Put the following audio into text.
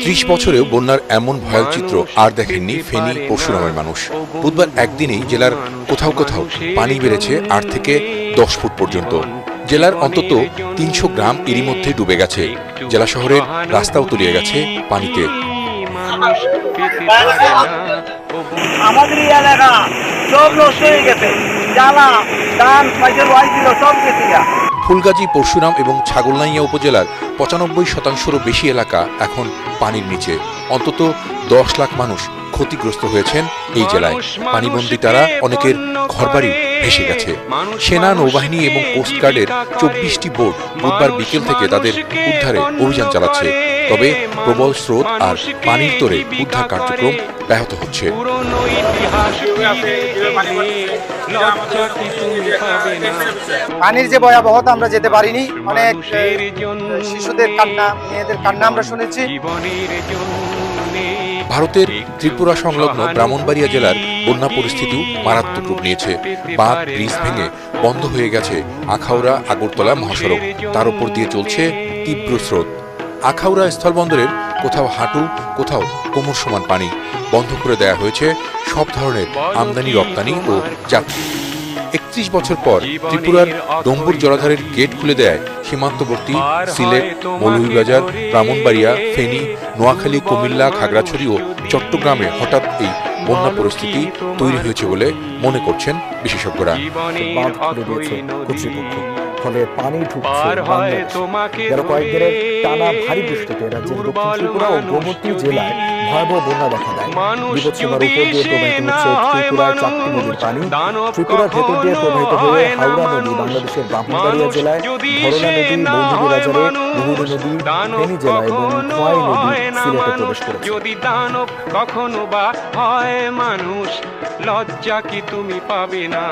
৩০ বছরেও বন্যার এমন ভয়াল চিত্র আর দেখেননি ফেনী পরশুরামের মানুষ। বুধবার একদিনেই জেলার কোথাও কোথাও পানি বেড়েছে ৮ থেকে ১০ ফুট পর্যন্ত। জেলার অন্তত ৩০০ গ্রাম এরই মধ্যে ডুবে গেছে। জেলা শহরের রাস্তাও তলিয়ে গেছে পানিতে। আমাদের এলাকা সব নষ্ট হয়ে গেছে, জ্বালা ধান পাইকার ওয়াই ছিল সব গেছে। ফুলগাজী, পরশুরাম এবং ছাগলনাইয়া উপজেলার ৯৫%রও বেশি এলাকা এখন পানির নিচে। অন্তত ১০ লাখ মানুষ ক্ষতিগ্রস্ত হয়েছেন এই জেলায়। পানিবন্দী তারা, অনেকের ঘরবাড়ি ভেসে গেছে। সেনা, নৌবাহিনী এবং কোস্টগার্ডের ২৪টি বোট বুধবার বিকেল থেকে তাদের উদ্ধারে অভিযান চালাচ্ছে। তবে প্রবল স্রোত আর পানির তোরে উদ্ধার কার্যক্রম ব্যাহত হচ্ছে। পানির যে ভয়াবহতা আমরা যেতে পারিনি, অনেক শিশুদের কান্না, মেয়েদের কান্না আমরা শুনেছি। ভারতের ত্রিপুরা সংলগ্ন ব্রাহ্মণবাড়িয়া জেলার বন্যা পরিস্থিতিও মারাত্মক রূপ নিয়েছে। বাঁধ, ব্রিজ ভেঙে বন্ধ হয়ে গেছে আখাউড়া আগরতলা মহাসড়ক। তার উপর দিয়ে চলছে তীব্র স্রোত। আখাউড়া স্থলবন্দরের কোথাও হাঁটু, কোথাও কোমর সমান পানি। বন্ধ করে দেয়া হয়েছে সব ধরনের আমদানি রপ্তানি ও যাত্রী। ৩১ বছর পর ত্রিপুরার ডম্বুর জলাধারের গেট খুলে দেয় সীমান্তবর্তী সিলেট, মৌলভীবাজার, ব্রাহ্মণবাড়িয়া, ফেনী, নোয়াখালী, কুমিল্লা, খাগড়াছড়ি ও চট্টগ্রামে হঠাৎ এই বন্যা পরিস্থিতি তৈরি হয়েছে বলে মনে করছেন বিশেষজ্ঞরা। ফলে পানি ঢুকছে বাংলাদেশে। গেল কয়েকদিনের টানা ভারী বৃষ্টিতে রাজ্যের দক্ষিণ ত্রিপুরা ও গোমতী জেলায় ভয়াবহ বন্যা দেখা দেয়। বিপদসীমার উপর দিয়ে প্রবাহিত হচ্ছে ত্রিপুরার চাকতি নদীর পানি। ত্রিপুরার ভেতর দিয়ে প্রবাহিত হয়ে হাওড়া নদী বাংলাদেশের ব্রাহ্মণবাড়িয়া জেলায়, ধরলা নদী মৌলভীবাজারে, বহুরী নদী ফেনী জেলায় এবং খোয়াই নদী সিলেটে প্রবেশ করেছে। যদি দানব কখনো বা হয় মানুষ, লজ্জা কি তুমি পাবে না?